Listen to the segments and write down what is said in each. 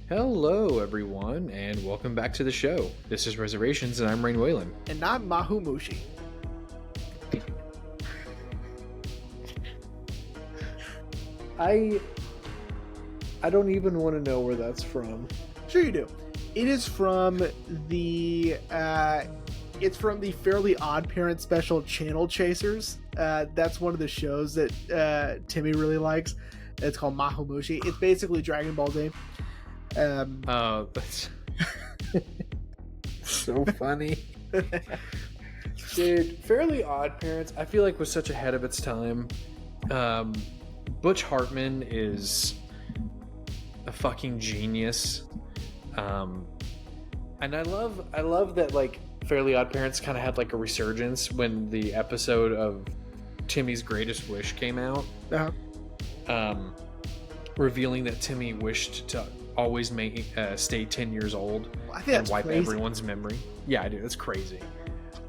Hello, everyone, and welcome back to the show. This is Reservations, and I'm Rain Whalen. And I'm Mahumushi. I don't even want to know where that's from. Sure you do. It is from the Fairly Odd Parents special Channel Chasers. That's one of the shows that Timmy really likes. It's called Mahumushi. It's basically Dragon Ball Z. That's so funny. Dude, Fairly Odd Parents, I feel like was such ahead of its time. Butch Hartman is a fucking genius. And I love that, like, Fairly Odd Parents kind of had like a resurgence when the episode of Timmy's Greatest Wish came out. Revealing that Timmy wished to always stay 10 years old and wipe everyone's memory. Yeah, I do. That's crazy.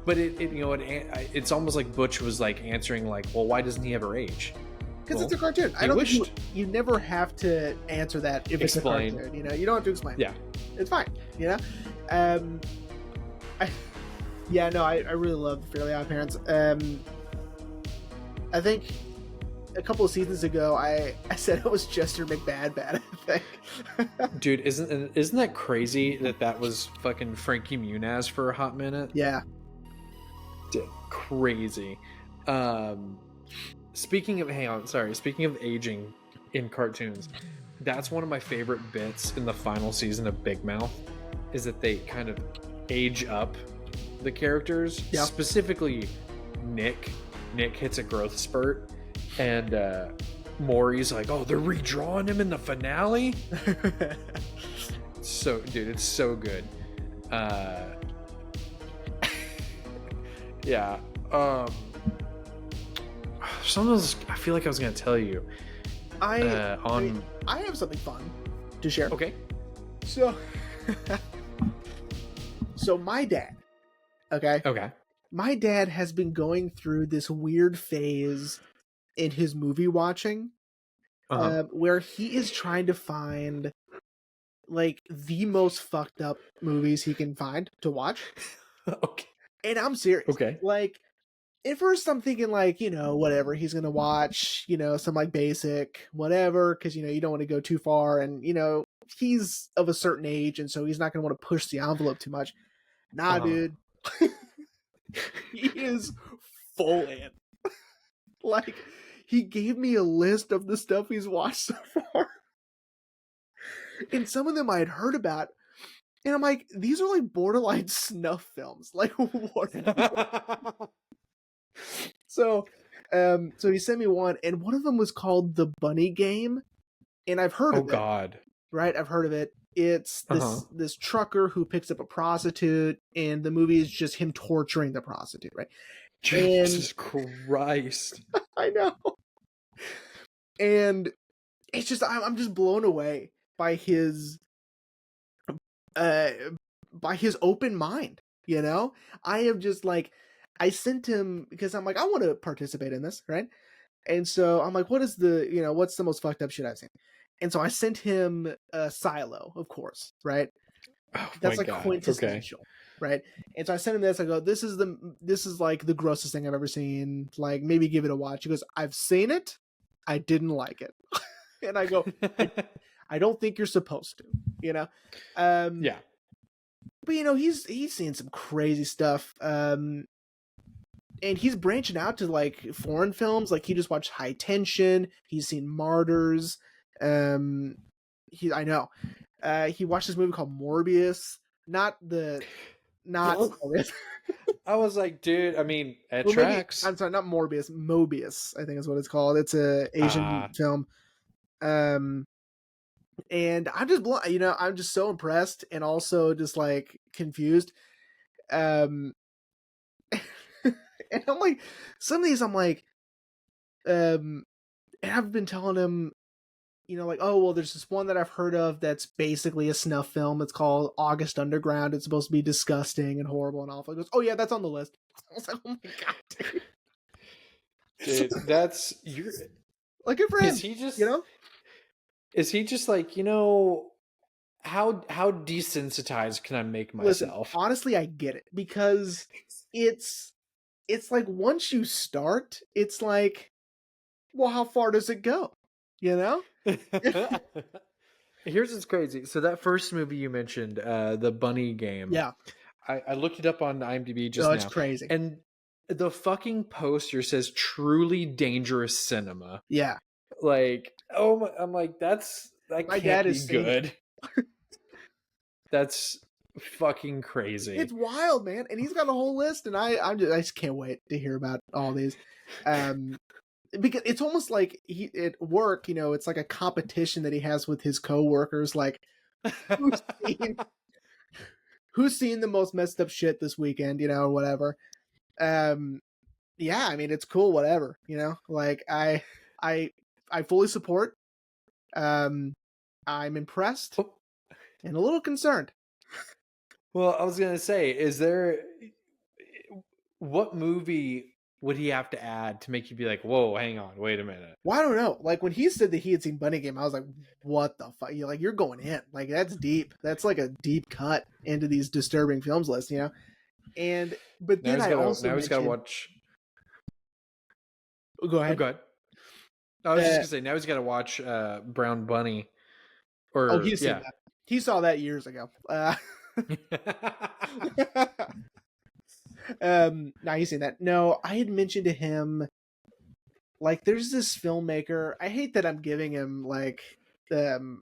But it's almost like Butch was like answering like, well, why doesn't he ever age? Because it's a cartoon. I don't think you never have to answer that if it's a cartoon. You don't have to explain. Yeah, it's fine. I really love Fairly Odd Parents. I think a couple of seasons ago, I said it was Chester McBad bad. I think. Dude, isn't that crazy that was fucking Frankie Muniz for a hot minute? Yeah, dude, crazy. Speaking of aging in cartoons, that's one of my favorite bits in the final season of Big Mouth, is that they kind of age up the characters. Yeah. Specifically, Nick hits a growth spurt, and Maury's like, oh, they're redrawing him in the finale. So, dude, it's so good. Yeah. Sometimes I feel like I was going to tell you. I have something fun to share. Okay. So my dad. Okay. My dad has been going through this weird phase in his movie watching, where he is trying to find like the most fucked up movies he can find to watch. Okay. And I'm serious. Okay. Like, at first I'm thinking like, whatever, he's going to watch, some like basic whatever, because, you don't want to go too far, and, he's of a certain age, and so he's not going to want to push the envelope too much. Nah, dude. He is full in. Like, he gave me a list of the stuff he's watched so far. And some of them I had heard about. And I'm like, these are like borderline snuff films. Like, what? So he sent me one, and one of them was called The Bunny Game. And I've heard of it. Oh, God. Right? I've heard of it. It's this trucker who picks up a prostitute, and the movie is just him torturing the prostitute, right? Jesus Christ. I know. And it's just, I'm just blown away by his open mind, I am just like, I sent him, because I'm like, I want to participate in this, right? And so I'm like, what's the most fucked up shit I've seen? And so I sent him Silo, of course, right? Oh, that's like quintessential, right? And so I sent him this. I go, this is like the grossest thing I've ever seen. Like, maybe give it a watch. He goes, I've seen it. I didn't like it. And I go, I don't think you're supposed to, Yeah. But he's seen some crazy stuff. And he's branching out to like foreign films. Like, he just watched High Tension. He's seen Martyrs. He watched this movie called Morbius. Not Morbius. I was like, dude, I mean, it tracks. I'm sorry, not Morbius. Mobius, I think is what it's called. It's a Asian film. And I'm just I'm just so impressed, and also just like confused. And I'm like, some of these I'm like, and I've been telling him, like, oh, well, there's this one that I've heard of that's basically a snuff film. It's called August Underground. It's supposed to be disgusting and horrible and awful. He goes, oh yeah, that's on the list. I was like, oh my god, dude. That's you're like, good for him. Is he just like, how desensitized can I make Listen, myself? honestly, I get it because it's it's like once you start, it's like, well, how far does it go? You know? Here's what's crazy. So that first movie you mentioned, the Bunny Game, Yeah. I looked it up on IMDb just Oh, it's now, crazy. and the fucking poster says "truly dangerous cinema." Yeah. Like, oh my, I'm like, that My can't dad be has seen it. good. That's fucking crazy. It's wild, man. And he's got a whole list, and I just can't wait to hear about all these. Because it's almost like he at work, it's like a competition that he has with his coworkers, like who's seen who's seen the most messed up shit this weekend, or whatever. Um yeah, I mean it's cool, whatever, like I I fully support. I'm impressed and a little concerned. Well, I was gonna say, what movie would he have to add to make you be like, whoa, hang on, wait a minute? Well, I don't know. Like when he said that he had seen Bunny Game, I was like, "What the fuck?" You're going in. Like that's deep. That's like a deep cut into these disturbing films lists, And but then I also He's gotta mentioned. watch. Oh, go Oh, ahead. go ahead. I was just Uh, gonna say now he's gotta watch Brown Bunny. oh, Or he's seen yeah. that. He saw that years ago. No, he's seen that. No, I had mentioned to him, like, there's this filmmaker. I hate that I'm giving him like time.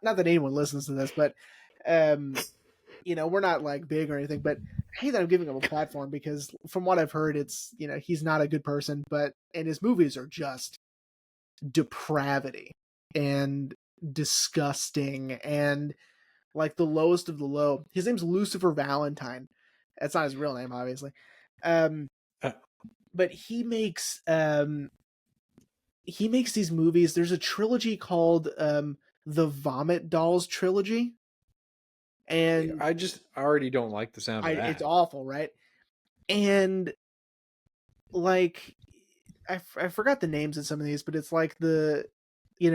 Not that anyone listens to this, but we're not like big or anything, but I hate that I'm giving him a platform because from what I've heard, it's he's not a good person, and his movies are just depravity and disgusting and like the lowest of the low. His name's Lucifer Valentine. That's not his real name, obviously. Um, but he makes these movies. There's a trilogy called the Vomit Dolls trilogy, and I already don't like the sound of that. it's awful, right? And like I forgot the names of some of these, but it's like the I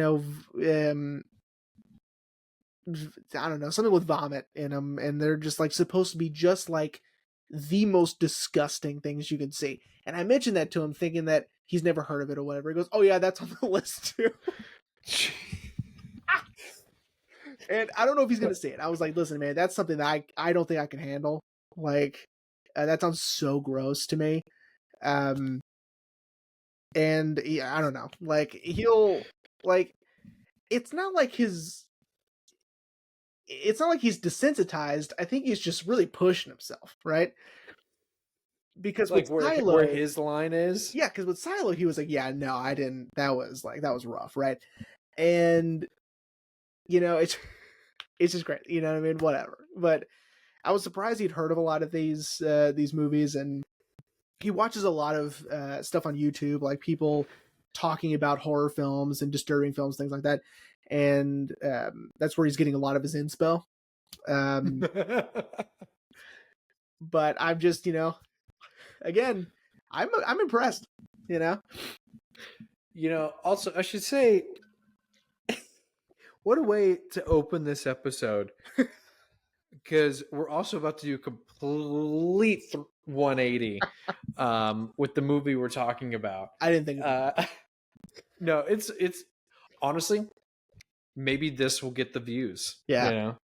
don't know, something with vomit in them, and they're just like supposed to be just like the most disgusting things you can see. And I mentioned that to him, thinking that he's never heard of it or whatever. He goes, "Oh yeah, that's on the list too." And I don't know if he's gonna see it. I was like, "Listen, man, that's something that I don't think I can handle. Like, that sounds so gross to me." Um, and yeah, I don't know. Like he'll like it's not like it's not like he's desensitized. I think he's just really pushing himself, right? Because Like with where Silo, his line is. yeah, because with Silo, he was like, "Yeah, no, I didn't. That was rough, right?" And it's just great. You know what I mean? Whatever. But I was surprised he'd heard of a lot of these movies, and he watches a lot of stuff on YouTube, like people talking about horror films and disturbing films, things like that. And that's where he's getting a lot of his inspo. But I'm just, again, I'm impressed. Also, I should say, what a way to open this episode. Because we're also about to do a complete 180 with the movie we're talking about. I didn't think of that. No, it's honestly, maybe this will get the views. Yeah.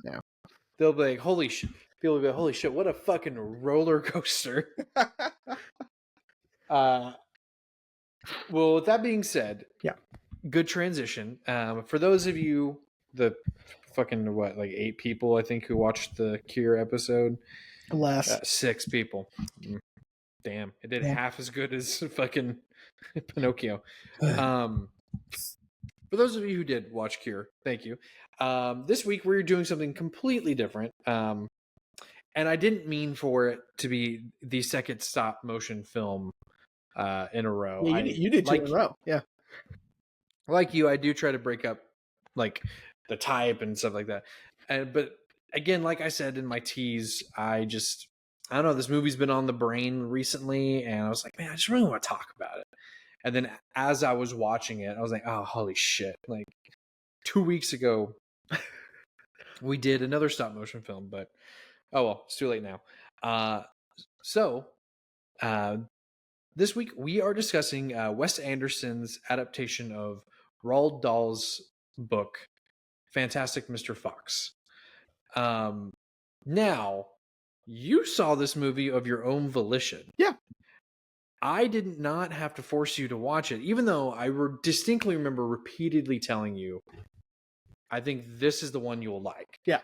They'll be like, holy shit. People will be like, holy shit, what a fucking roller coaster. Well, with that being said, yeah, good transition. For those of you, the fucking like 8 people I think who watched the Cure episode, less 6 people. Damn, it did half as good as fucking Pinocchio. For those of you who did watch Cure, thank you. This week we're doing something completely different. And I didn't mean for it to be the second stop motion film in a row. Yeah, you did 2 in a row. Yeah. Like you, I do try to break up like the type and stuff like that. But again, like I said in my tease, I don't know, this movie's been on the brain recently, and I was like, man, I just really want to talk about it. And then as I was watching it, I was like, oh, holy shit. Like 2 weeks ago, we did another stop motion film, but oh well, it's too late now. So this week we are discussing Wes Anderson's adaptation of Roald Dahl's book, Fantastic Mr. Fox. Now, you saw this movie of your own volition. Yeah. I did not have to force you to watch it, even though I distinctly remember repeatedly telling you, I think this is the one you'll like. Yeah.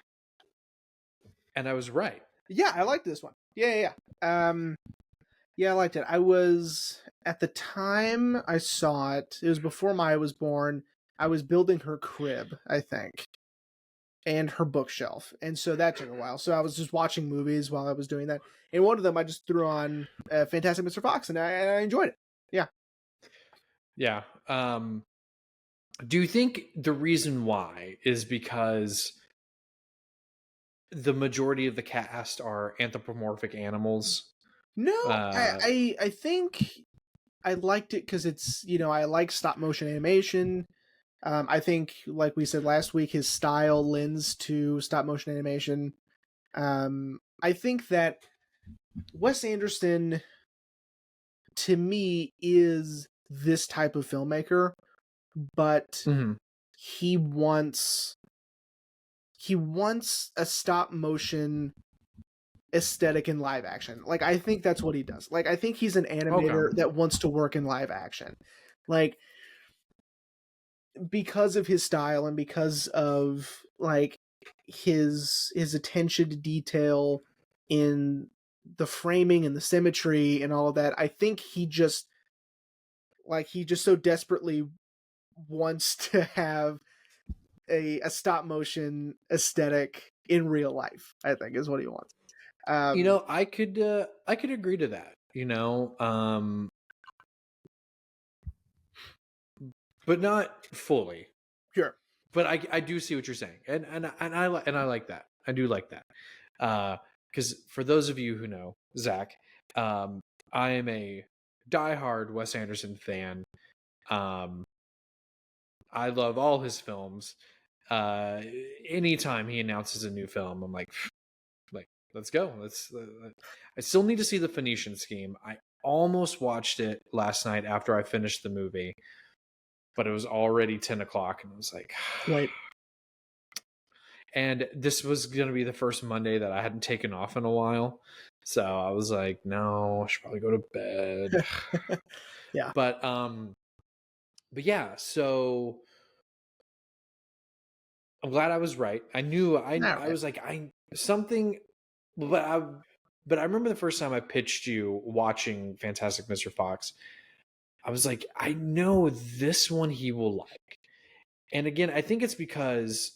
And I was right. Yeah, I liked this one. Yeah. Yeah, I liked it. I was, at the time I saw it, it was before Maya was born. I was building her crib, I think, and her bookshelf. And so that took a while. So I was just watching movies while I was doing that. And one of them, I just threw on Fantastic Mr. Fox, and I enjoyed it. Yeah. Yeah. Do you think the reason why is because the majority of the cast are anthropomorphic animals? No, I think I liked it because it's, I like stop motion animation. I think, like we said last week, his style lends to stop motion animation. I think that Wes Anderson, to me, is this type of filmmaker, but he wants a stop motion aesthetic in live action. Like, I think that's what he does. Like, I think he's an animator that wants to work in live action. Like, because of his style and because of like his attention to detail in the framing and the symmetry and all of that, I think he just so desperately wants to have a stop motion aesthetic in real life, I think, is what he wants. I could agree to that, but not fully. Sure. But I do see what you're saying, and I like that. I do like that. Because for those of you who know Zach, I am a diehard Wes Anderson fan. I love all his films. Anytime he announces a new film, I'm like, let's go. I still need to see the Phoenician Scheme. I almost watched it last night after I finished the movie, but it was already 10 o'clock, and I was like, right. And this was going to be the first Monday that I hadn't taken off in a while. So I was like, no, I should probably go to bed. Yeah. But yeah, so I'm glad I was right. I knew I was like, but I remember the first time I pitched you watching Fantastic Mr. Fox, I was like, I know this one he will like. And again, I think it's because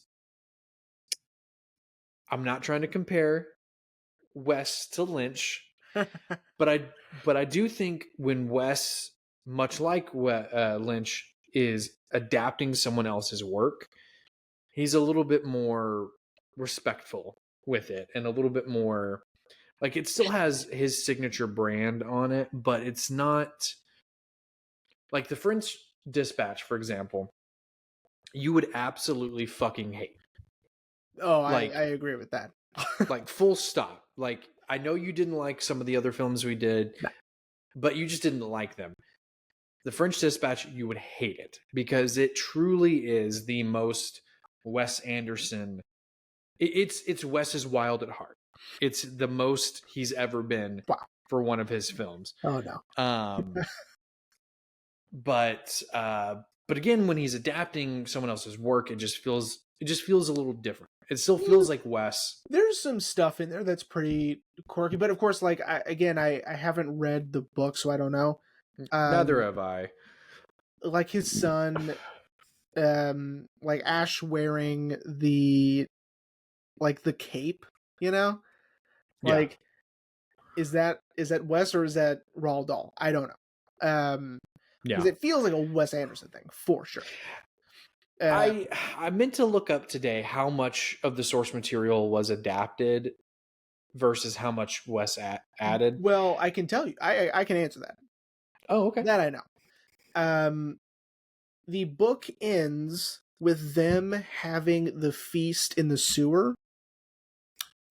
I'm not trying to compare Wes to Lynch, but I do think when Wes, much like Lynch, is adapting someone else's work, he's a little bit more respectful with it and a little bit more like it still has his signature brand on it, but it's not like the French Dispatch, for example, you would absolutely fucking hate. Oh, I agree with that. Like, full stop. Like, I know you didn't like some of the other films we did, but you just didn't like them. The French Dispatch, you would hate it because it truly is the most Wes Anderson. It's Wes's Wild at Heart. It's the most he's ever been for one of his films. Oh no. But again, when he's adapting someone else's work, it just feels a little different. It still feels like Wes. There's some stuff in there that's pretty quirky, but of course, like I haven't read the book, so I don't know. Neither have I. Like his son, like Ash wearing the cape, like is that Wes or is that Roald Dahl? I don't know. Because it feels like a Wes Anderson thing for sure. I meant to look up today how much of the source material was adapted versus how much Wes added. Well, I can tell you. I can answer that. Oh, okay. That I know. The book ends with them having the feast in the sewer.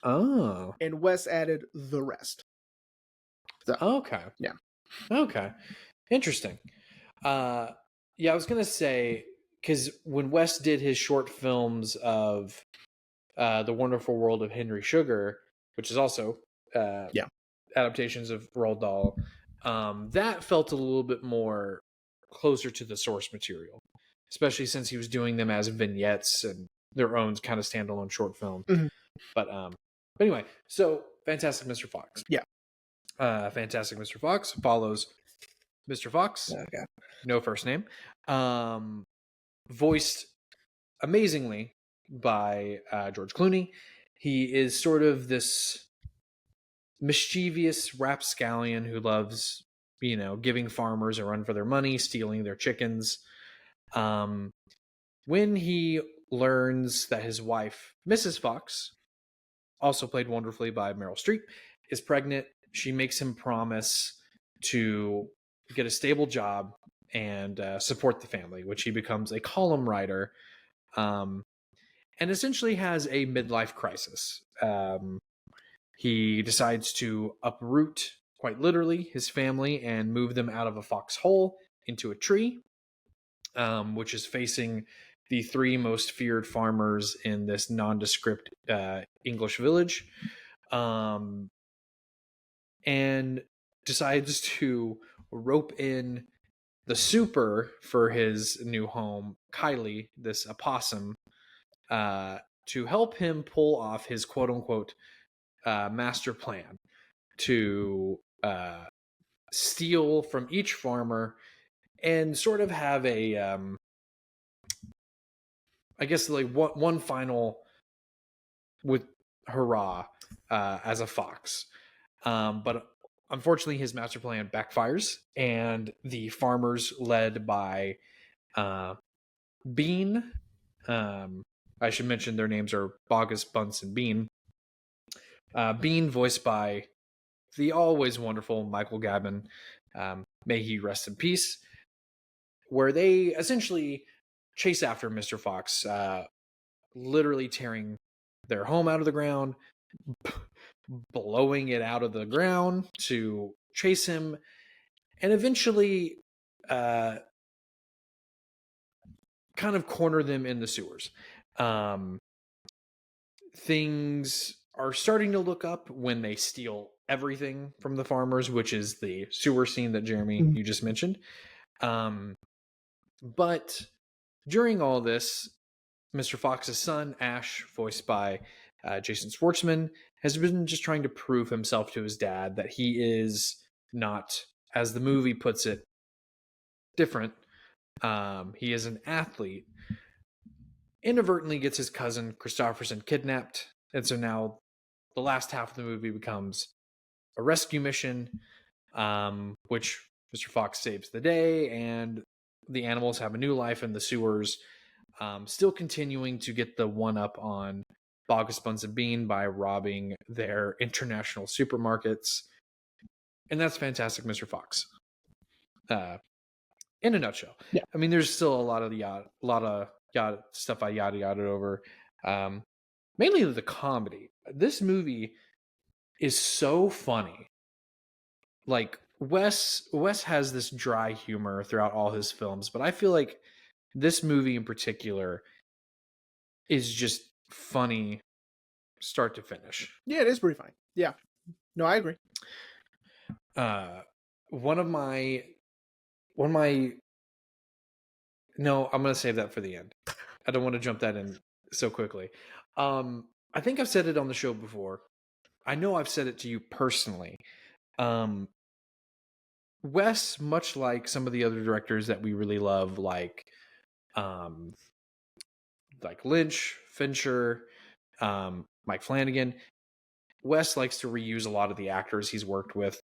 Oh. And Wes added the rest. So, okay. Yeah. Okay. Interesting. Yeah, I was gonna say, because when Wes did his short films of The Wonderful World of Henry Sugar, which is also adaptations of Roald Dahl, that felt a little bit more closer to the source material, especially since he was doing them as vignettes and their own kind of standalone short film. Mhm. But anyway, so Fantastic Mr. Fox. Yeah. Fantastic Mr. Fox follows Mr. Fox, Okay. no first name, voiced amazingly by George Clooney. He is sort of this mischievous rapscallion who loves, giving farmers a run for their money, stealing their chickens. When he learns that his wife, Mrs. Fox, also played wonderfully by Meryl Streep, is pregnant, she makes him promise to get a stable job and support the family, which he becomes a column writer, and essentially has a midlife crisis. He decides to uproot, quite literally, his family and move them out of a foxhole into a tree, which is facing the three most feared farmers in this nondescript English village, and decides to rope in the super for his new home, Kylie, this opossum, to help him pull off his quote-unquote master plan to steal from each farmer and sort of have a I guess like one final with hurrah as a fox, but unfortunately his master plan backfires, and the farmers led by Bean, I should mention their names are Bogus, Bunce, and Bean. Bean voiced by the always wonderful Michael Gabin, may he rest in peace, where they essentially chase after Mr. Fox, literally tearing their home out of the ground, blowing it out of the ground to chase him, and eventually kind of corner them in the sewers. Things are starting to look up when they steal everything from the farmers, which is the sewer scene that Jeremy, you just mentioned. But during all this, Mr. Fox's son, Ash, voiced by Jason Schwartzman, has been just trying to prove himself to his dad that he is not, as the movie puts it, different. He is an athlete. Inadvertently gets his cousin Christopherson kidnapped, and so now the last half of the movie becomes a rescue mission, which Mr. Fox saves the day, and the animals have a new life in the sewers, still continuing to get the one-up on Bogus, Buns, and Bean by robbing their international supermarkets. And that's Fantastic Mr. Fox. In a nutshell. Yeah. I mean, there's still a lot of stuff I yada over. Mainly the comedy. This movie is so funny. Like Wes has this dry humor throughout all his films, but I feel like this movie in particular is just funny start to finish. Yeah, it is pretty funny. Yeah. No, I agree. One of my no, I'm going to save that for the end. I don't want to jump that in so quickly. I think I've said it on the show before. I know I've said it to you personally. Wes, much like some of the other directors that we really love, like Lynch, Fincher, Mike Flanagan, Wes likes to reuse a lot of the actors he's worked with.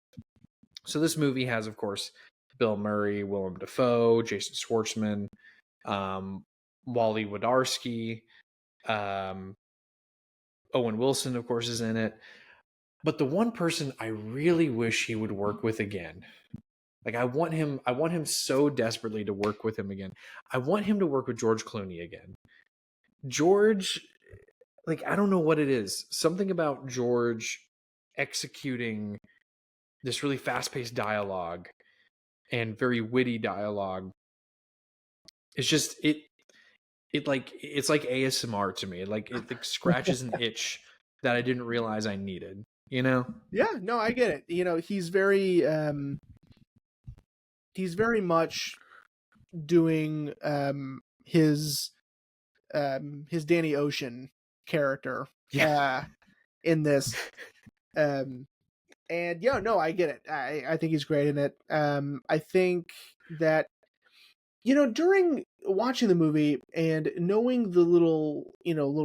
So this movie has, of course, Bill Murray, Willem Dafoe, Jason Schwartzman, Wally Wodarski, Owen Wilson, of course, is in it. But the one person I really wish he would work with again, like I want him so desperately to work with him again. I want him to work with George Clooney again. George, like, I don't know what it is. Something about George executing this really fast-paced dialogue and very witty dialogue. It's just it's like ASMR to me. Like it scratches an itch that I didn't realize I needed, you know? Yeah, no, I get it. You know, he's very much doing his Danny Ocean character Yeah. in this. And yeah, no, I get it. I think he's great in it. I think that, you know, during watching the movie and knowing the little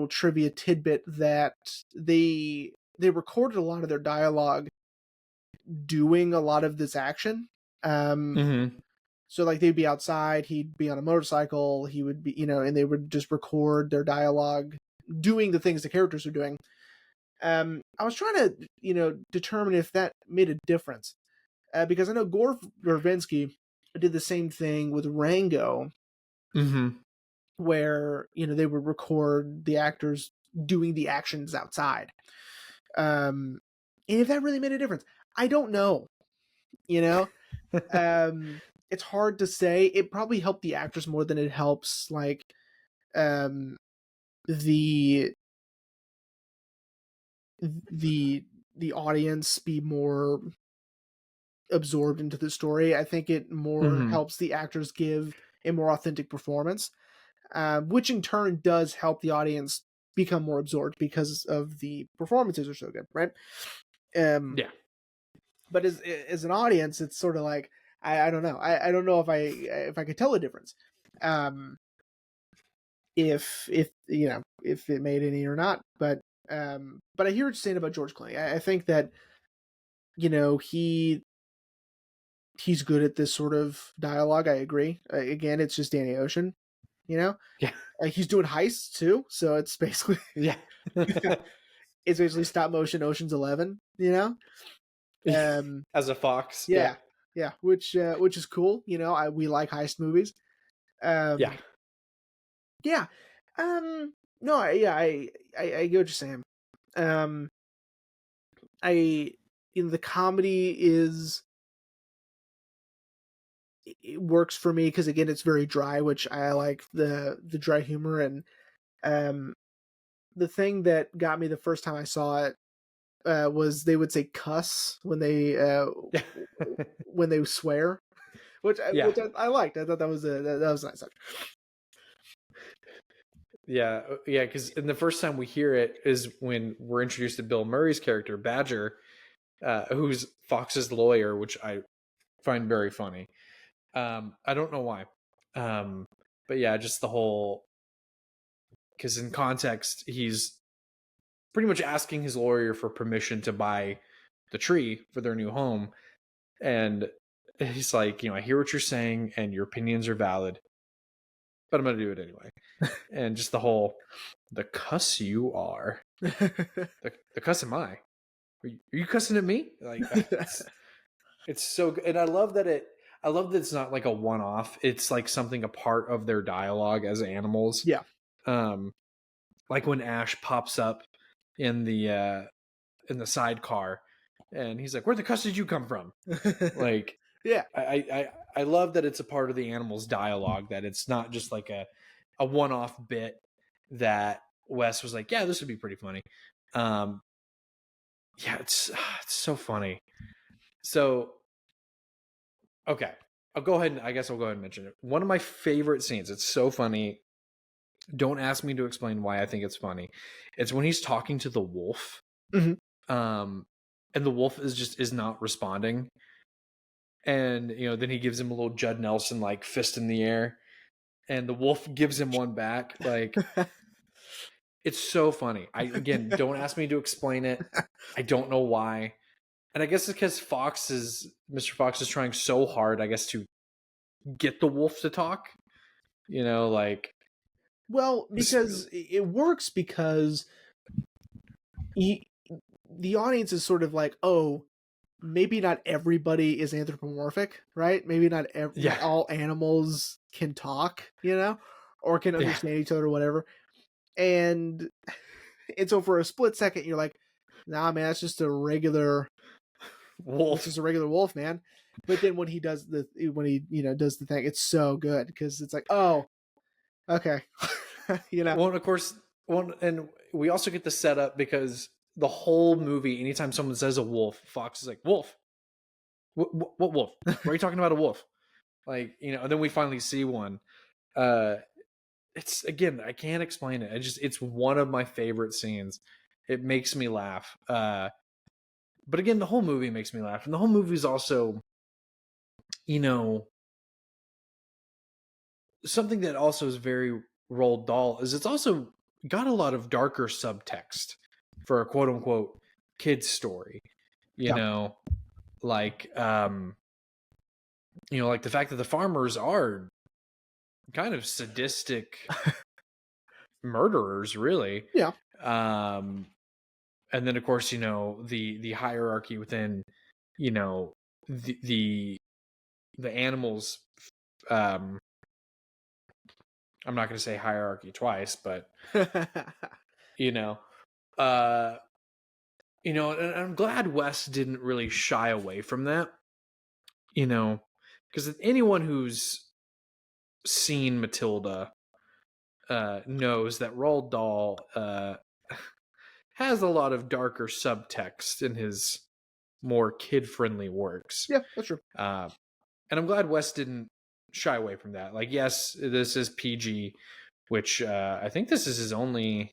trivia tidbit that they recorded a lot of their dialogue doing a lot of this action. Mm-hmm. So like they'd be outside, he'd be on a motorcycle, he would be, and they would just record their dialogue doing the things the characters are doing. I was trying to, determine if that made a difference. Because I know Gore Verbinski did the same thing with Rango, Mm-hmm. where, they would record the actors doing the actions outside. And if that really made a difference, I don't know. It's hard to say. It probably helped the actors more than it helps like the the audience be more absorbed into the story. I think it more helps the actors give a more authentic performance, which in turn does help the audience become more absorbed because of the performances are so good, right? Yeah. But as an audience, it's sort of like I don't know. I don't know if I could tell a difference. If it made any or not, but I hear what you're saying about George Clooney. I think that he's good at this sort of dialogue. I agree. Again, it's just Danny Ocean. Yeah. He's doing heists too, so it's basically Yeah. it's basically stop motion Ocean's 11. As a fox. Yeah, which is cool. We like heist movies. Yeah. Yeah. No, I get what you're saying. The comedy it works for me because again it's very dry, which I like the dry humor. And the thing that got me the first time I saw it was they would say cuss when they swear, which I liked. I thought that was that was a nice touch. Yeah, because the first time we hear it is when we're introduced to Bill Murray's character, Badger, who's Fox's lawyer, which I find very funny. I don't know why. But yeah, just the whole... Because in context, he's pretty much asking his lawyer for permission to buy the tree for their new home. And he's like, I hear what you're saying and your opinions are valid, but I'm going to do it anyway. And just the cuss you are. the cuss am I? Are you cussing at me? Like, it's so good. And I love that it's not like a one-off. It's like something a part of their dialogue as animals. Yeah. Like when Ash pops up in the sidecar and he's like, where the cuss did you come from? Like, yeah. I love that it's a part of the animals' dialogue, that it's not just like a one-off bit that Wes was like, yeah, this would be pretty funny. Yeah, it's so funny. So, okay, I'll go ahead and mention it. One of my favorite scenes. It's so funny. Don't ask me to explain why I think it's funny. It's when he's talking to the wolf. Mm-hmm. And the wolf is not responding. And, then he gives him a little Judd Nelson, like, fist in the air. And the wolf gives him one back. Like, it's so funny. Again, don't ask me to explain it. I don't know why. And I guess it's because Mr. Fox is trying so hard, I guess, to get the wolf to talk. Like... Well, because it works because the audience is sort of like, oh, maybe not everybody is anthropomorphic, right? Maybe not all animals can talk, or can understand each other or whatever. And so for a split second, you're like, nah, man, that's just a regular wolf. It's just a regular wolf, man. But then when he does the thing, it's so good because it's like, oh, okay. Well, of course, and we also get the setup because the whole movie, anytime someone says a wolf, Fox is like, wolf. What wolf? Why are you talking about a wolf? Like, and then we finally see one. It's, again, I can't explain it. It's one of my favorite scenes. It makes me laugh. But again, the whole movie makes me laugh. And the whole movie is also, something that also is very Roald Dahl is it's also got a lot of darker subtext for a quote unquote kid's story. Like like the fact that the farmers are kind of sadistic murderers, really. Yeah. And then of course, the hierarchy within, the animals. I'm not going to say hierarchy twice, but and I'm glad Wes didn't really shy away from that, because anyone who's seen Matilda knows that Roald Dahl has a lot of darker subtext in his more kid-friendly works. Yeah, that's true. And I'm glad Wes didn't shy away from that. Like, yes, this is PG, which I think this is his only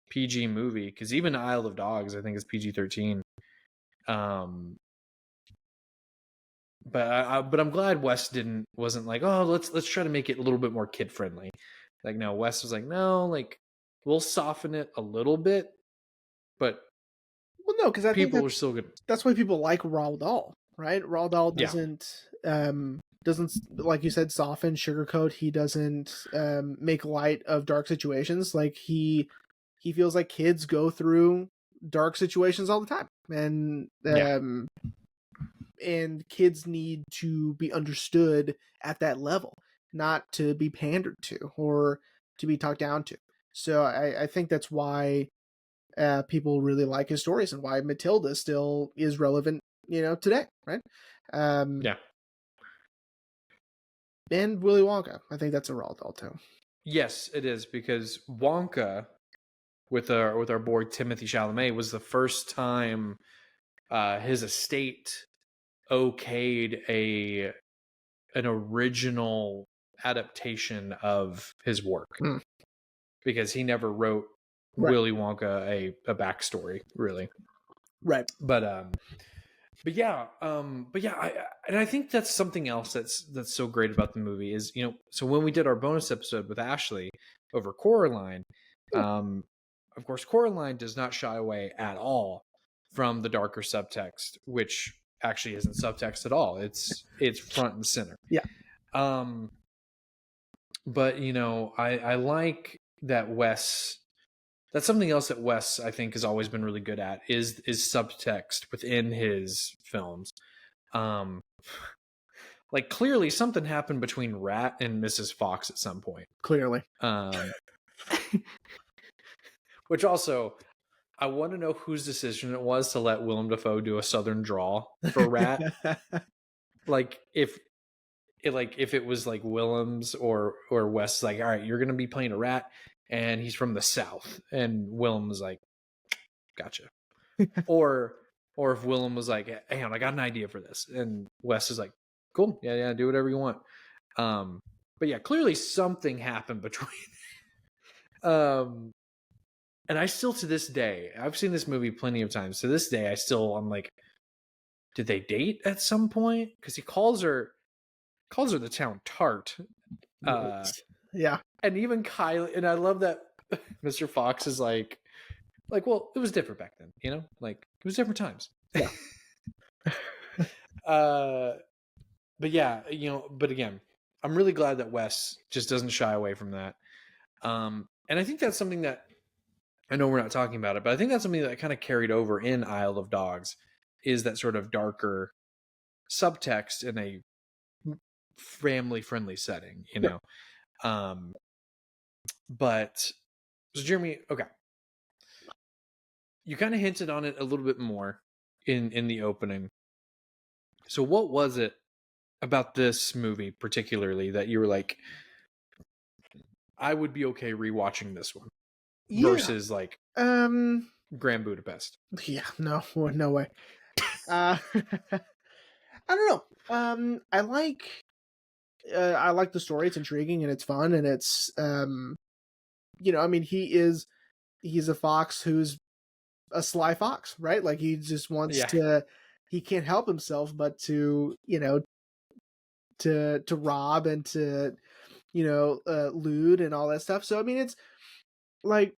PG movie, because even Isle of Dogs I think is PG-13. But I'm glad Wes wasn't like, oh, let's try to make it a little bit more kid friendly. Like, no, Wes was like, no, like, we'll soften it a little bit, but no, because I think people are still good. That's why people like Roald Dahl, right? Roald Dahl doesn't, like you said, soften, sugarcoat. He doesn't make light of dark situations. Like he feels like kids go through dark situations all the time, and and kids need to be understood at that level, not to be pandered to or to be talked down to. So I think that's why people really like his stories and why Matilda still is relevant, today, right? Yeah. And Willy Wonka, I think that's a Roald Dahl too. Yes, it is, because Wonka, with our boy Timothy Chalamet, was the first time his estate okayed an original adaptation of his work, because he never wrote Willy Wonka a backstory, really. Right. But yeah, I think that's something else that's so great about the movie is, so when we did our bonus episode with Ashley over Coraline, of course, Coraline does not shy away at all from the darker subtext, which actually isn't subtext at all. It's front and center. Yeah. But I like that Wes. That's something else that Wes, I think, has always been really good at is subtext within his films. Like, clearly something happened between Rat and Mrs. Fox at some point. Clearly. Which also, I want to know whose decision it was to let Willem Dafoe do a Southern drawl for Rat. Like, if it was like Willem's or Wes, like, all right, you're going to be playing a rat and he's from the South, and Willem was like, gotcha. or if Willem was like, hey, I got an idea for this, and Wes is like, cool, yeah, do whatever you want. But yeah, clearly something happened between and I still, to this day, I've seen this movie plenty of times, to this day I'm like, did they date at some point? Because he calls her the town tart. Yeah. And even Kylie, and I love that Mr. Fox is like, well, it was different back then, like, it was different times. Yeah. But yeah, but again, I'm really glad that Wes just doesn't shy away from that. And I think that's something that, I know we're not talking about it, but I think that's something that kind of carried over in Isle of Dogs, is that sort of darker subtext in a family friendly setting, but So Jeremy, okay, you kind of hinted on it a little bit more in the opening. So what was it about this movie particularly that you were like, I would be okay rewatching this one versus like Grand Budapest? Yeah, no way. I don't know. I like the story. It's intriguing and it's fun and it's I mean he's a fox who's a sly fox, right? Like he just wants to, he can't help himself but to, to rob and to, loot and all that stuff. So I mean it's like,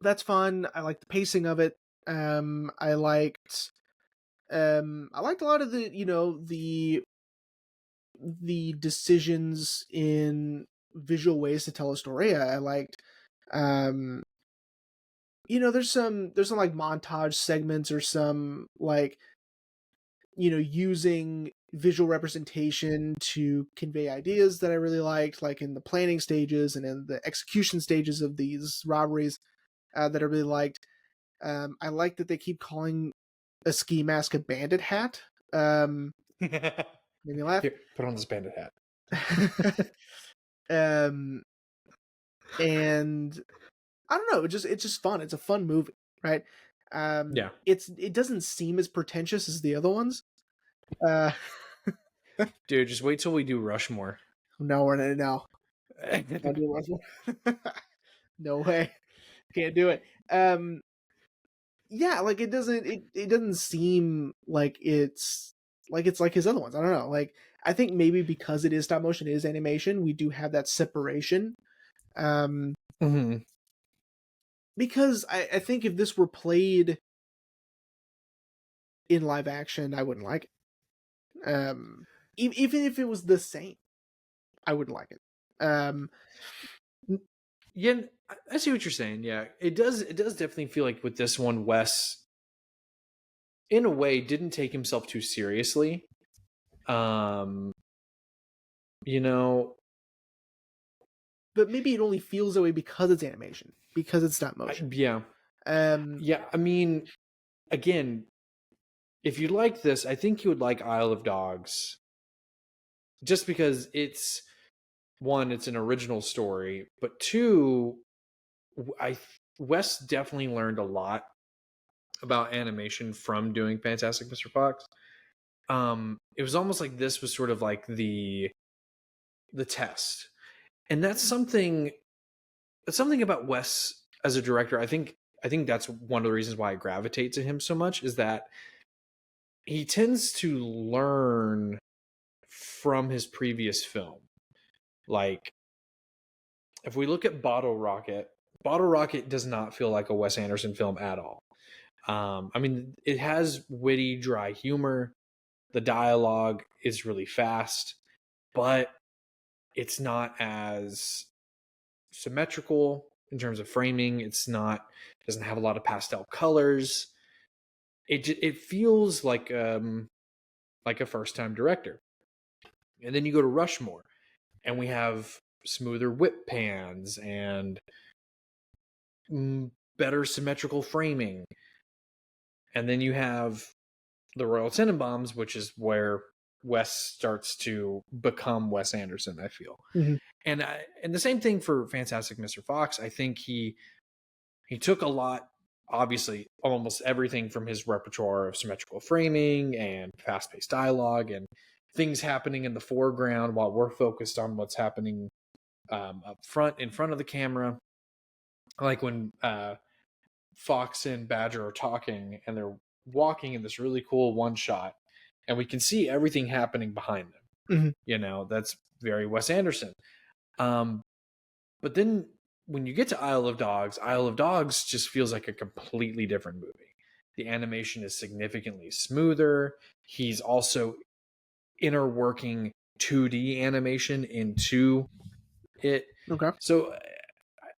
that's fun. I like the pacing of it. I liked a lot of the decisions in visual ways to tell a story. I liked there's some like montage segments or some like using visual representation to convey ideas that I really liked, like in the planning stages and in the execution stages of these robberies, that I really liked. I like that they keep calling a ski mask a bandit hat. Made me laugh. Here, put on this bandit hat. And I don't know, it's just fun. It's a fun movie, right? Yeah. It doesn't seem as pretentious as the other ones. Dude, just wait till we do Rushmore. No, no. Don't do Rushmore. No way. Can't do it. Yeah, like it doesn't seem like it's like his other ones. I don't know. Like I think maybe because it is stop motion, it is animation, we do have that separation. Because I think if this were played in live action, I wouldn't like it. Even if it was the same, I wouldn't like it. Yeah, I see what you're saying. Yeah, it does definitely feel like with this one, Wes, in a way, didn't take himself too seriously. But maybe it only feels that way because it's animation, because it's stop motion. Yeah. I mean, again, if you like this, I think you would like Isle of Dogs, just because it's an original story, but two, Wes definitely learned a lot about animation from doing Fantastic Mr. Fox. It was almost like this was sort of like the test, and that's something about Wes as a director. I think that's one of the reasons why I gravitate to him so much, is that he tends to learn from his previous film. Like, if we look at Bottle Rocket does not feel like a Wes Anderson film at all. I mean, it has witty, dry humor. The dialogue is really fast, but it's not as symmetrical in terms of framing. Doesn't have a lot of pastel colors. It feels like a first-time director. And then you go to Rushmore, and we have smoother whip pans and better symmetrical framing. And then you have the Royal Tenenbaums, which is where Wes starts to become Wes Anderson, I feel. Mm-hmm. And the same thing for Fantastic Mr. Fox. I think he took a lot, obviously, almost everything from his repertoire of symmetrical framing and fast-paced dialogue and things happening in the foreground while we're focused on what's happening up front, in front of the camera. Like when Fox and Badger are talking and they're walking in this really cool one shot, and we can see everything happening behind them. Mm-hmm. That's very Wes Anderson. But then when you get to Isle of Dogs just feels like a completely different movie. The animation is significantly smoother. He's also interworking 2D animation into it. Okay. So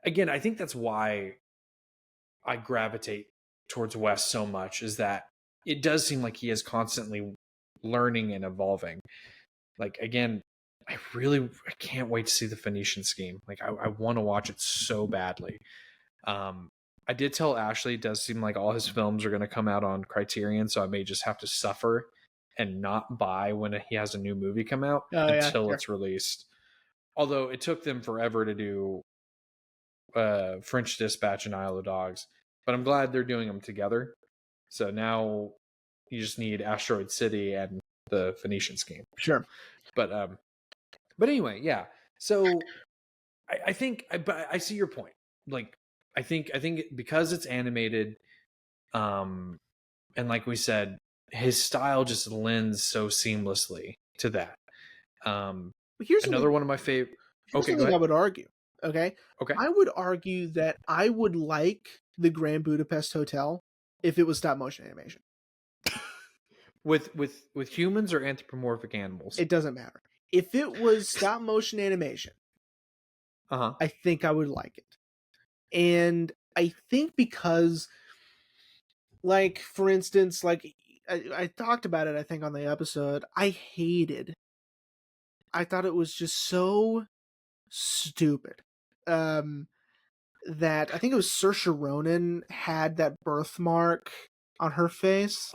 again, I think that's why I gravitate towards Wes so much, is that it does seem like he is constantly learning and evolving. Like, again, I can't wait to see the Phoenician Scheme. Like, I want to watch it so badly. I did tell Ashley it does seem like all his films are going to come out on Criterion, so I may just have to suffer and not buy when he has a new movie come out until it's released. Although it took them forever to do French Dispatch and Isle of Dogs, but I'm glad they're doing them together. So now you just need Asteroid City and the Phoenician Scheme. Sure. But anyway, yeah. So I think I see your point. Like I think because it's animated, and like we said, his style just lends so seamlessly to that. Here's another one of my favorite. Okay, go ahead. I would argue. Okay. Okay. I would argue that I would like the Grand Budapest Hotel if it was stop motion animation. with humans or anthropomorphic animals? It doesn't matter. If it was stop motion animation, I think I would like it. And I think because, like, for instance, like I talked about it, I think, on the episode, I thought it was just so stupid. That I think it was Saoirse Ronan had that birthmark on her face.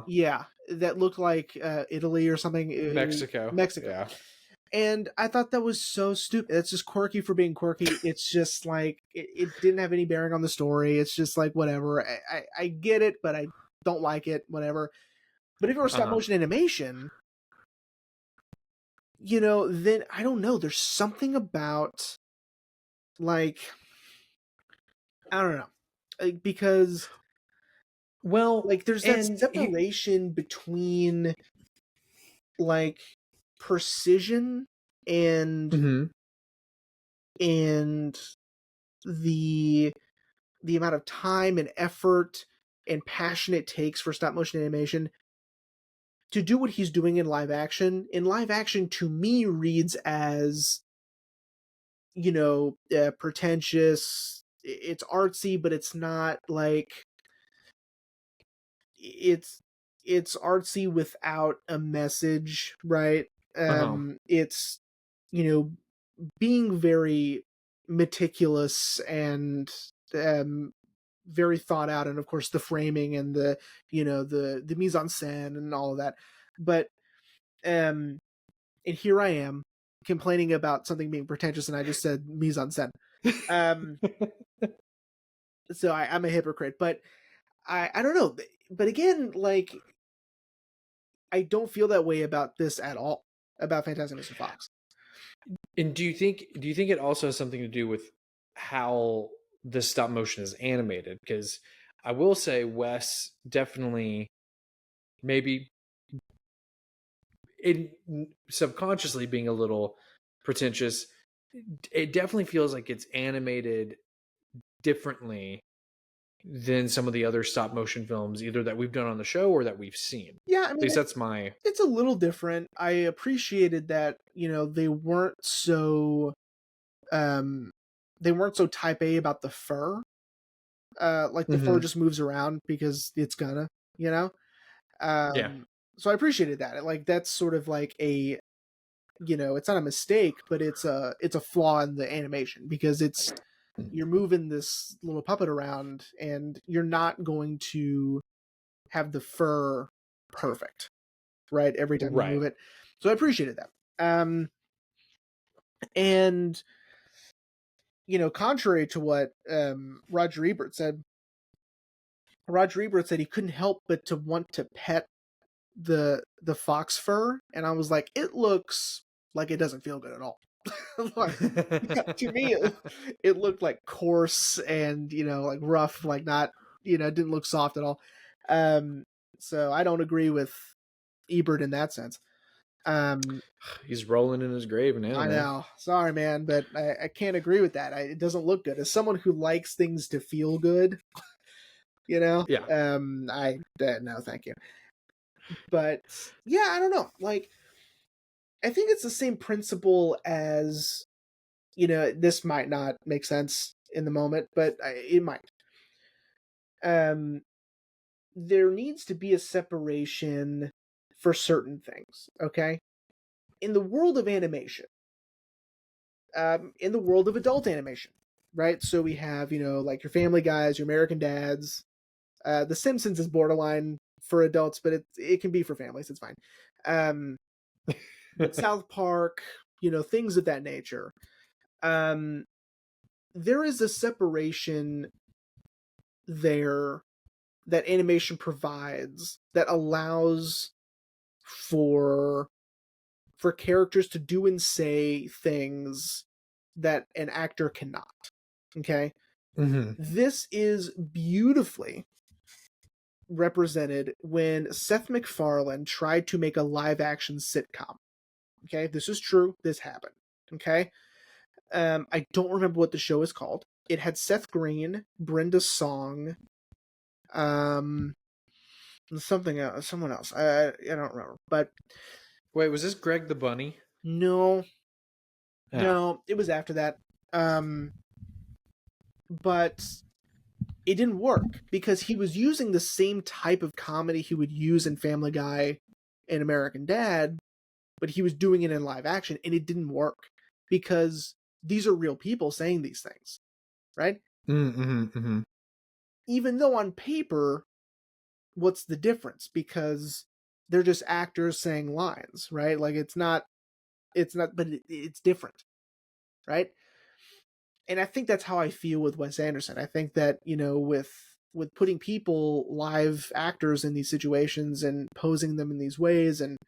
Yeah, that looked like Italy or something. Mexico. Yeah. And I thought that was so stupid. It's just quirky for being quirky. It's just like it didn't have any bearing on the story. It's just like whatever. I get it, but I don't like it. Whatever. But if it were stop motion animation, then I don't know. There's something about, like, I don't know, because, well, like, there's that separation between, like, precision and and the amount of time and effort and passion it takes for stop motion animation to do what he's doing in live action. In live action, to me, reads as, pretentious. It's artsy, but it's not like, it's artsy without a message, right? It's, being very meticulous and very thought out, and of course the framing and the the mise en scène and all of that. But and here I am complaining about something being pretentious, and I just said mise en scène. So I'm a hypocrite, but I don't know. But again, like, I don't feel that way about this at all, about Fantastic Mr. Fox. And do you think it also has something to do with how the stop motion is animated? Because I will say Wes definitely, maybe subconsciously being a little pretentious, it definitely feels like it's animated differently than some of the other stop motion films, either that we've done on the show or that we've seen. Yeah, I mean, at least that's my. It's a little different. I appreciated that they weren't so type A about the fur. Like the fur just moves around because it's gonna, yeah. So I appreciated that. Like, that's sort of like a, it's not a mistake, but it's a flaw in the animation, because you're moving this little puppet around and you're not going to have the fur perfect, right, every time you move it. So I appreciated that. And contrary to what Roger Ebert said he couldn't help but to want to pet the fox fur, and I was like, it looks like it doesn't feel good at all. Like, to me, it looked like coarse and like rough, like not, it didn't look soft at all. So I don't agree with Ebert in that sense. He's rolling in his grave now. I know. Sorry, man, but I can't agree with that. It doesn't look good. As someone who likes things to feel good, Yeah. No, thank you. But yeah, I don't know. Like, I think it's the same principle as, this might not make sense in the moment, but it might. There needs to be a separation for certain things, okay? In the world of animation, in the world of adult animation, right? So we have, like your Family Guys, your American Dads. The Simpsons is borderline for adults, but it can be for families. It's fine. But South Park, things of that nature. There is a separation there that animation provides that allows for characters to do and say things that an actor cannot. Okay? Mm-hmm. This is beautifully represented when Seth MacFarlane tried to make a live action sitcom. Okay? This is true. This happened. Okay? I don't remember what the show is called. It had Seth Green, Brenda Song, something else, someone else. I don't remember. But wait, was this Greg the Bunny? No, it was after that. But it didn't work because he was using the same type of comedy he would use in Family Guy and American Dad, but he was doing it in live action, and it didn't work because these are real people saying these things, right? Mm-hmm, mm-hmm. Even though on paper, what's the difference? Because they're just actors saying lines, right? Like it's not, but it's different, right? And I think that's how I feel with Wes Anderson. I think that, with putting people, live actors in these situations and posing them in these ways and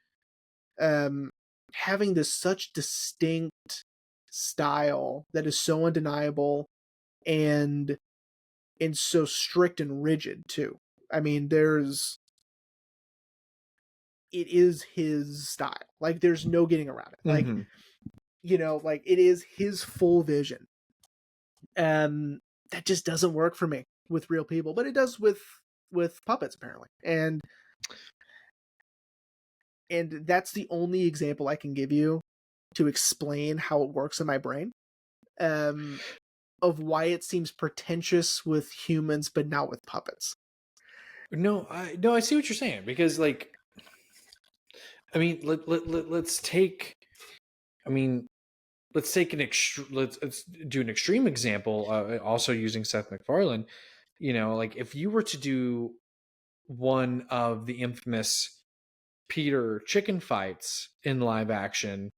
having this such distinct style that is so undeniable and so strict and rigid too. I mean, it is his style. Like there's no getting around it. Like, like it is his full vision. That just doesn't work for me with real people, but it does with puppets apparently. And that's the only example I can give you to explain how it works in my brain. Of why it seems pretentious with humans but not with puppets. No, I see what you're saying, because like, I mean, let's take let's do an extreme example, also using Seth MacFarlane. Like if you were to do one of the infamous Peter chicken fights in live action,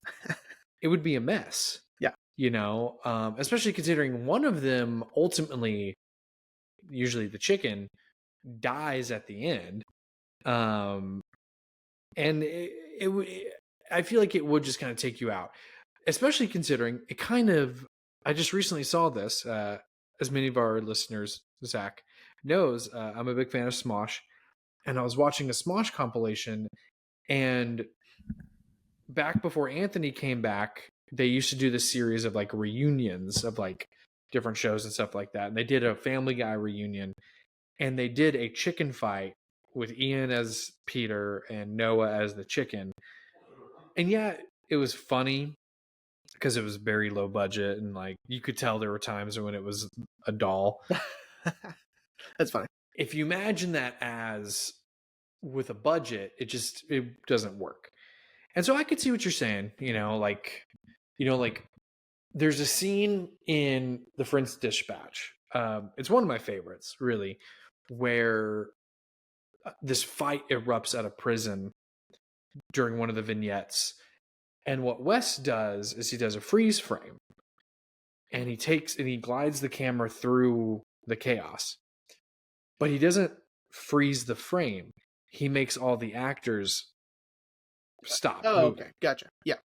it would be a mess. Yeah. Especially considering one of them ultimately, usually the chicken, dies at the end. And I feel like it would just kind of take you out, especially considering it kind of, I just recently saw this, as many of our listeners, Zach, knows, I'm a big fan of Smosh, and I was watching a Smosh compilation, and back before Anthony came back, they used to do this series of like reunions of like different shows and stuff like that. And they did a Family Guy reunion, and they did a chicken fight with Ian as Peter and Noah as the chicken. And yeah, it was funny because it was very low budget, and like you could tell there were times when it was a doll. That's funny. If you imagine that as with a budget, it doesn't work. And so I could see what you're saying, like there's a scene in The French Dispatch. It's one of my favorites, really, where this fight erupts at a prison during one of the vignettes. And what Wes does is he does a freeze frame, and he glides the camera through the chaos. But he doesn't freeze the frame. He makes all the actors stop. Oh, moving. Okay. Gotcha. Yeah.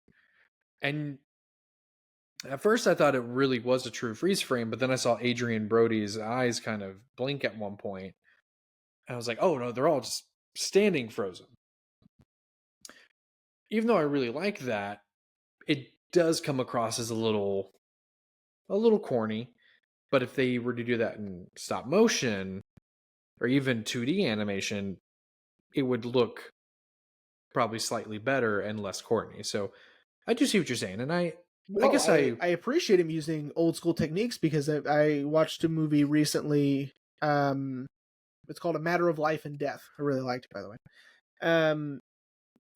And at first I thought it really was a true freeze frame, but then I saw Adrian Brody's eyes kind of blink at one point. And I was like, oh no, they're all just standing frozen. Even though I really like that, it does come across as a little corny. But if they were to do that in stop motion or even 2D animation, it would look probably slightly better and less corny. So I do see what you're saying. And I guess I appreciate him using old school techniques, because I watched a movie recently. It's called A Matter of Life and Death. I really liked it, by the way.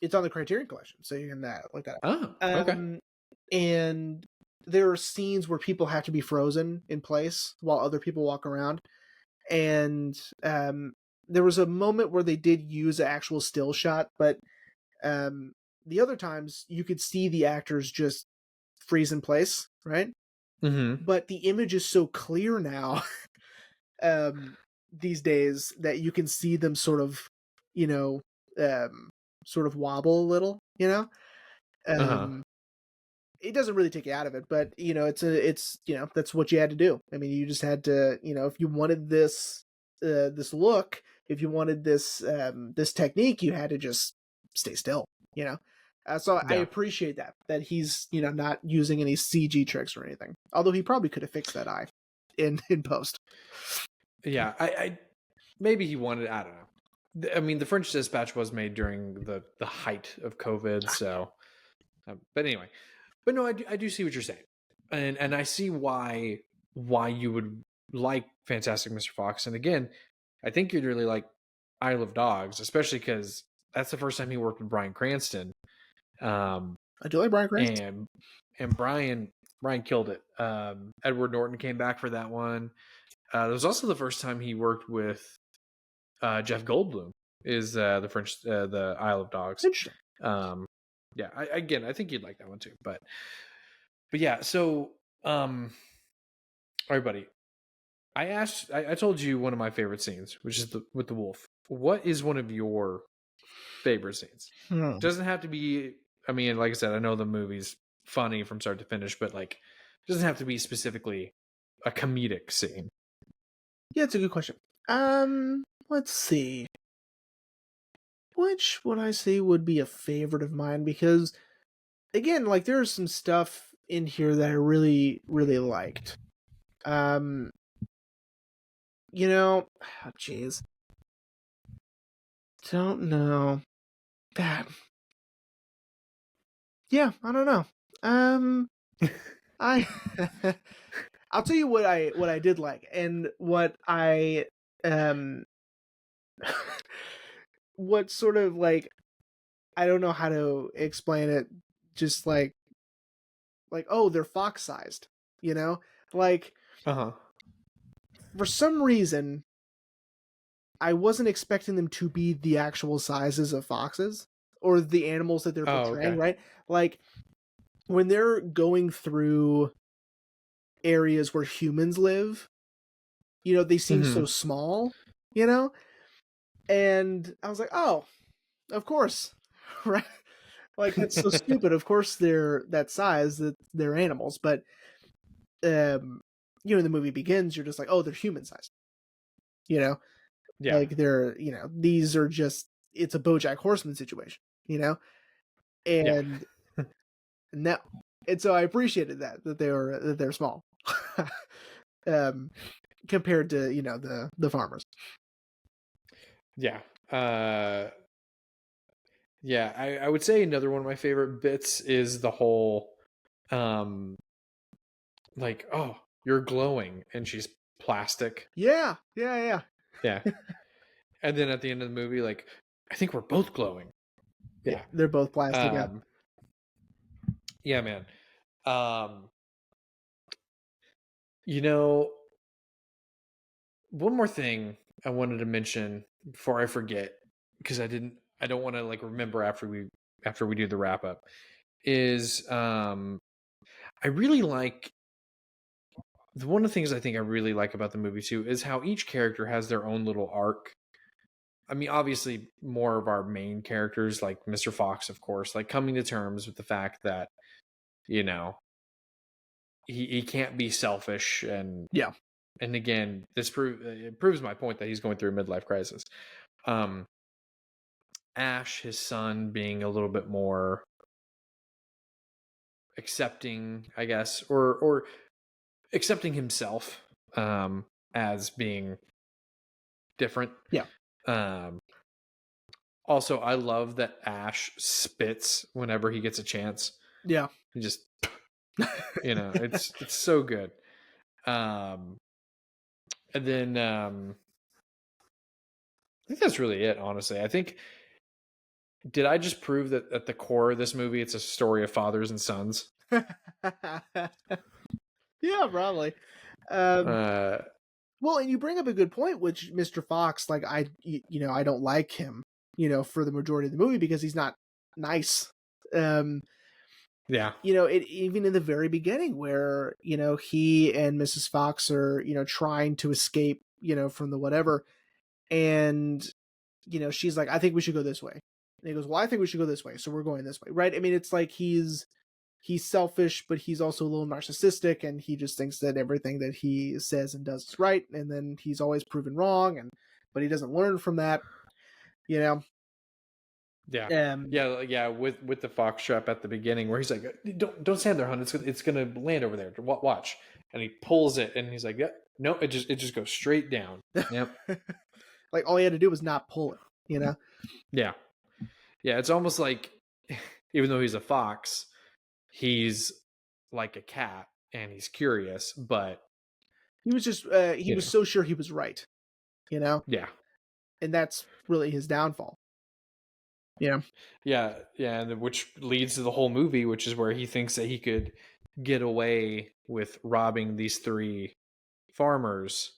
It's on the Criterion Collection, so you can look that up. Oh, okay. And there are scenes where people have to be frozen in place while other people walk around. And there was a moment where they did use an actual still shot, but the other times you could see the actors just freeze in place, right? Mm-hmm. But the image is so clear now these days that you can see them sort of, you know, sort of wobble a little, you know? Uh-huh. It doesn't really take you out of it, but it's that's what you had to do. I mean, you just had to, if you wanted this look, if you wanted this technique, you had to just stay still, you know. So I Yeah. appreciate that he's not using any CG tricks or anything. Although he probably could have fixed that eye in post. Yeah. I maybe he wanted. I don't know. I mean, the French Dispatch was made during the height of COVID, so. But anyway, but no, I do see what you're saying, and I see why you would like Fantastic Mr. Fox. And again, I think you'd really like Isle of Dogs, especially because that's the first time he worked with Bryan Cranston. I do like Bryan Cranston. And Brian killed it. Edward Norton came back for that one. It was also the first time he worked with Jeff Goldblum. Is the French the Isle of Dogs? Interesting. Yeah, I think you'd like that one too. But yeah, so everybody, I told you one of my favorite scenes, which is with the wolf. What is one of your favorite scenes? Doesn't have to be. I mean, like I said, I know the movie's funny from start to finish, but like, doesn't have to be specifically a comedic scene. Yeah, it's a good question. Let's see. Which would I say would be a favorite of mine? Because again, like there's some stuff in here that I really, really liked. Jeez. Don't know. That. Yeah, I don't know. I I'll tell you what I did like, and what I what sort of like, I don't know how to explain it, just like oh, they're fox sized, like Uh-huh. for some reason I wasn't expecting them to be the actual sizes of foxes or the animals that they're portraying, Okay. right? Like when they're going through areas where humans live, they seem so small, and I was like, oh, of course, right? Like that's so stupid. Of course they're that size, that they're animals, but when the movie begins, you're just like, oh, they're human sized, Yeah. like they're these are just, it's a BoJack Horseman situation, Yeah. and no, and so I appreciated that they're small, compared to the farmers. Yeah. Yeah, I would say another one of my favorite bits is the whole like, oh, you're glowing, and she's plastic. Yeah. Yeah. And then at the end of the movie, like, I think we're both glowing. Yeah. They're both plastic. Yeah, man. You know, one more thing I wanted to mention before I forget, because I don't want to like remember after we do the wrap up, is I really like one of the things I think I really like about the movie too is how each character has their own little arc. I mean, obviously more of our main characters, like Mr. Fox, of course, like coming to terms with the fact that, you know, he can't be selfish. And Yeah. And again, it proves my point that he's going through a midlife crisis. Ash, his son, being a little bit more accepting, I guess, or accepting himself as being different. Yeah. Also, I love that Ash spits whenever he gets a chance. Yeah. He just, it's so good. And then I think that's really it, honestly. I think Did I just prove that at the core of this movie, it's a story of fathers and sons? Yeah, probably. Um, Uh, well, and you bring up a good point, which Mr. Fox, like I don't like him, for the majority of the movie because he's not nice. Um, yeah, it even in the very beginning where, he and Mrs. Fox are, trying to escape, from the whatever, and she's like, I think we should go this way. And he goes, well, I think we should go this way, so we're going this way, right? I mean, it's like he's selfish, but he's also a little narcissistic, and he just thinks that everything that he says and does is right, and then he's always proven wrong, but he doesn't learn from that, you know. yeah. With the fox trap at the beginning, where he's like, "Don't stand there, hon. It's gonna land over there. Watch." And he pulls it, and he's like, "Yeah, no, it just goes straight down." Yep. Like all he had to do was not pull it, Yeah, yeah. It's almost like, even though he's a fox, he's like a cat, and he's curious, but he was just he was so sure he was right, Yeah. And that's really his downfall. Yeah, and which leads to the whole movie, which is where he thinks that he could get away with robbing these 3 farmers,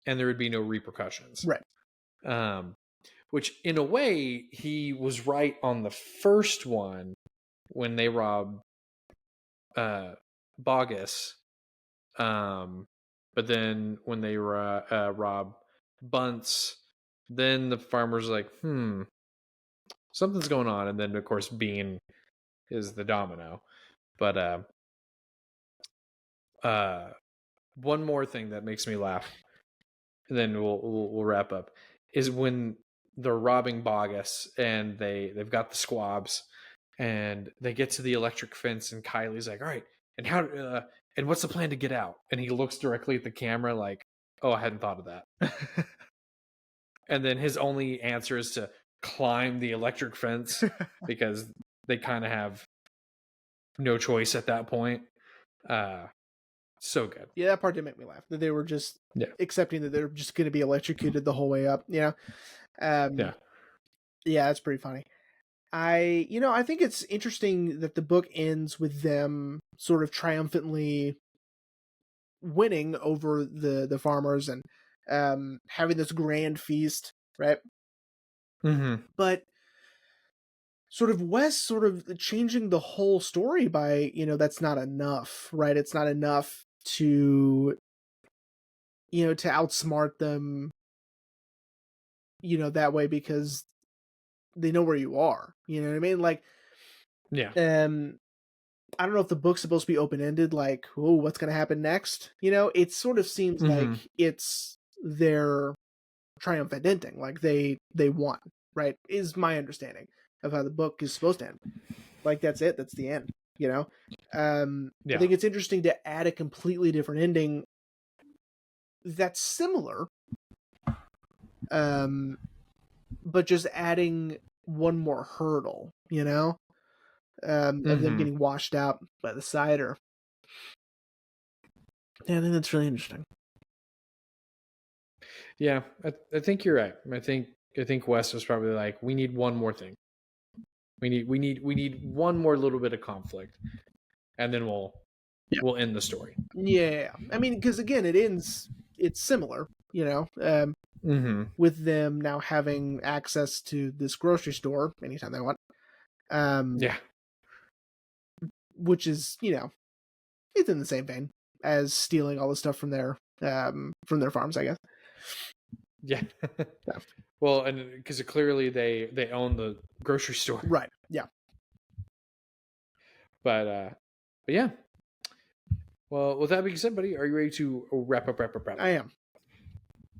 and there would be no repercussions. Right. Which in a way he was right on the first one when they rob Bogus, but then when they rob Bunce, then the farmer's like, something's going on, and then of course Bean is the domino. But one more thing that makes me laugh, and then we'll wrap up, is when they're robbing Bogus and they've got the squabs, and they get to the electric fence, and Kylie's like, all right, and how and what's the plan to get out? And he looks directly at the camera like, oh, I hadn't thought of that. And then his only answer is to climb the electric fence because they kind of have no choice at that point. So good. Yeah, that part did make me laugh. That they were just accepting that they're just going to be electrocuted the whole way up. Yeah, that's pretty funny. I think it's interesting that the book ends with them sort of triumphantly winning over the farmers and having this grand feast, right? Mm-hmm. But sort of Wes sort of changing the whole story by, that's not enough, right? It's not enough to to outsmart them, that way, because they know where you are. You know what I mean? Like, yeah. I don't know if the book's supposed to be open-ended, like, oh, what's going to happen next? It sort of seems like it's their triumphant ending, like they won, right? Is my understanding of how the book is supposed to end. Like, that's it. That's the end, I think it's interesting to add a completely different ending that's similar, but just adding one more hurdle, of them getting washed out by the cider. Yeah, I think that's really interesting. Yeah, I think you're right. I think Wes was probably like, we need one more thing. We need one more little bit of conflict, and then we'll end the story. Yeah, I mean, because again, it's similar, with them now having access to this grocery store anytime they want. Which is, it's in the same vein as stealing all the stuff from their farms, I guess. Yeah. Well, and because clearly they own the grocery store, right? Yeah. But yeah. Well, with that being said, buddy, are you ready to wrap up? I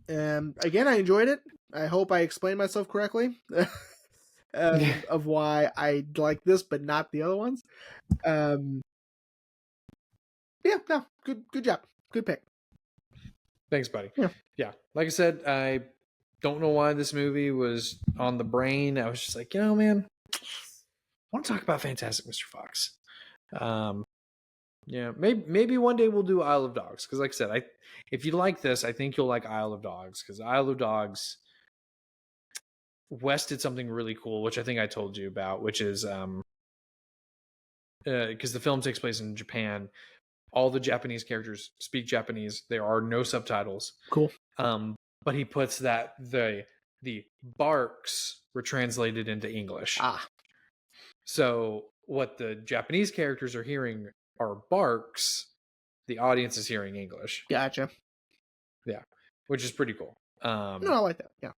am. Again, I enjoyed it. I hope I explained myself correctly. Of why I like this but not the other ones. Yeah, no, good job. Good pick. Thanks, buddy. Yeah. Like I said, I don't know why this movie was on the brain. I was just like, man, I want to talk about Fantastic Mr. Fox. Yeah, maybe one day we'll do Isle of Dogs, because like I said, if you like this, I think you'll like Isle of Dogs, because Isle of Dogs Wes did something really cool, which I think I told you about, which is because the film takes place in Japan. All the Japanese characters speak Japanese. There are no subtitles. Cool. But he puts that the barks were translated into English. So what the Japanese characters are hearing are barks. The audience is hearing English. Gotcha. Yeah, which is pretty cool. No, I like that. Yeah.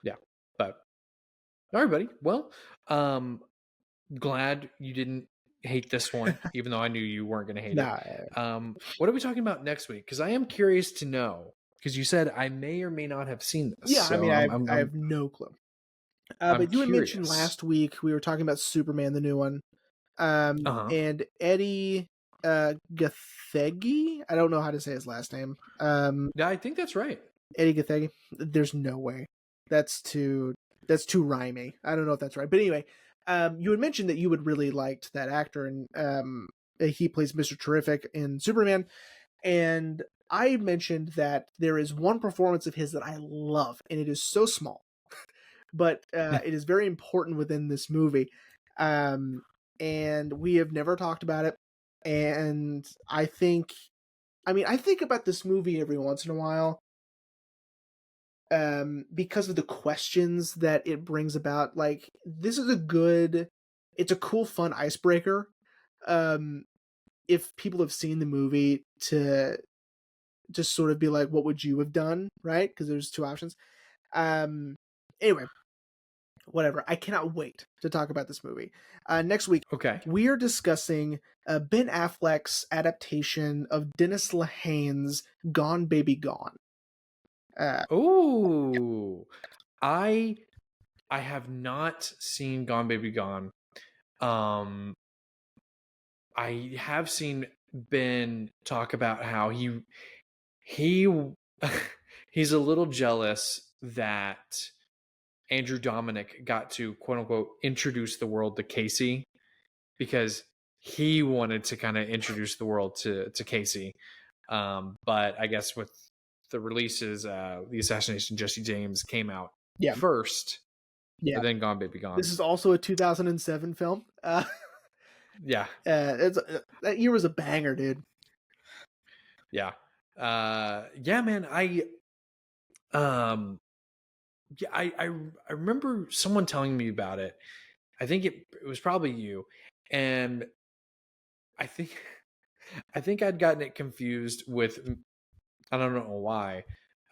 Yeah. But all right, buddy. Well, glad you didn't hate this one, even though I knew you weren't going to hate it. What are we talking about next week? Because I am curious to know. Because you said I may or may not have seen this. Yeah, so I mean, I have no clue. But you had mentioned last week we were talking about Superman, the new one, and Eddie Gathegi. I don't know how to say his last name. Yeah, I think that's right. Eddie Gathegi. There's no way. That's too rhymey. I don't know if that's right. But anyway, you had mentioned that you would really liked that actor, and he plays Mr. Terrific in Superman. And I mentioned that there is one performance of his that I love, and it is so small, but it is very important within this movie. And we have never talked about it. And I think about this movie every once in a while, because of the questions that it brings about. Like, this is it's a cool, fun icebreaker. If people have seen the movie, to just sort of be like, what would you have done? Right? Because there's two options. Anyway, whatever. I cannot wait to talk about this movie. Next week, we are discussing Ben Affleck's adaptation of Dennis Lehane's Gone Baby Gone. I have not seen Gone Baby Gone. I have seen Ben talk about how he's a little jealous that Andrew Dominic got to, quote unquote, introduce the world to Casey, because he wanted to kind of introduce the world to Casey. But I guess with the releases, The Assassination of Jesse James came out first. Yeah. Then Gone Baby Gone. This is also a 2007 film. Yeah. That year was a banger, dude. Yeah. Yeah, man. I remember someone telling me about it. I think it was probably you. And I think I'd gotten it confused with, I don't know why,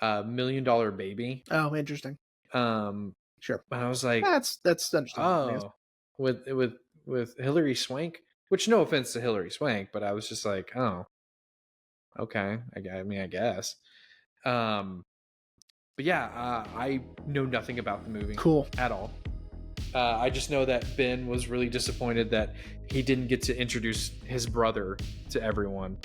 $1 Million Baby. Oh, interesting. Sure. And I was like, that's understandable. Oh, with Hilary Swank, which, no offense to Hilary Swank, but I was just like, oh, okay. I mean, I guess. But yeah, I know nothing about the movie. Cool. At all. I just know that Ben was really disappointed that he didn't get to introduce his brother to everyone.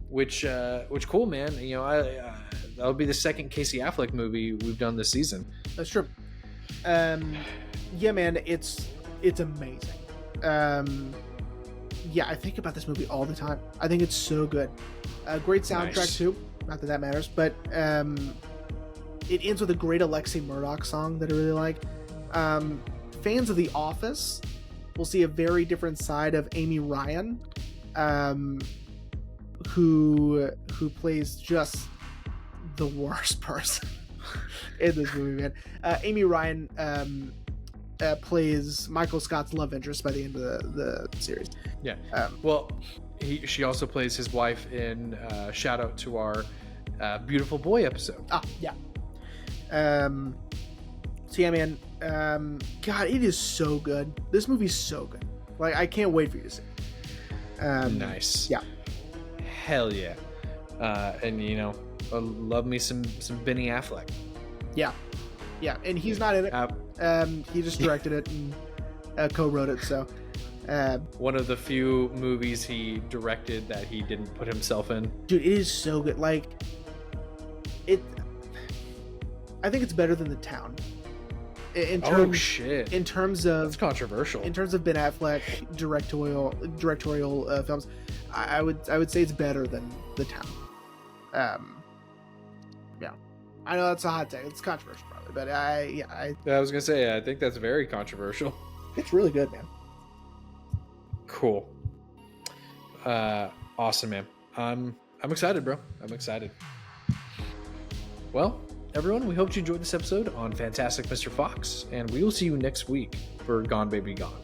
Which cool, man. You know, that'll be the second Casey Affleck movie we've done this season. That's true. Yeah, man, it's amazing. Yeah, I think about this movie all the time. I think it's so good. Great soundtrack too. Not that matters, but it ends with a great Alexei Murdoch song that I really like. Fans of The Office will see a very different side of Amy Ryan, who plays just the worst person in this movie, man. Amy Ryan plays Michael Scott's love interest by the end of the series. Yeah. Well, she also plays his wife in shout out to our Beautiful Boy episode. Yeah. So yeah, man. God, it is so good. This movie's so good. Like, I can't wait for you to see it. Nice. Yeah. Hell yeah. And you know, love me some Benny Affleck. Yeah. Yeah, and he's not in it. He just directed it and co-wrote it. So one of the few movies he directed that he didn't put himself in. Dude, it is so good. Like, I think it's better than The Town. In terms of, that's controversial. In terms of Ben Affleck directorial films, I would say it's better than The Town. Yeah. I know that's a hot take. It's controversial, probably, but I was gonna say, I think that's very controversial. It's really good, man. Cool. Awesome, man. I'm excited, bro. I'm excited. Well, everyone, we hope you enjoyed this episode on Fantastic Mr. Fox, and we will see you next week for Gone Baby Gone.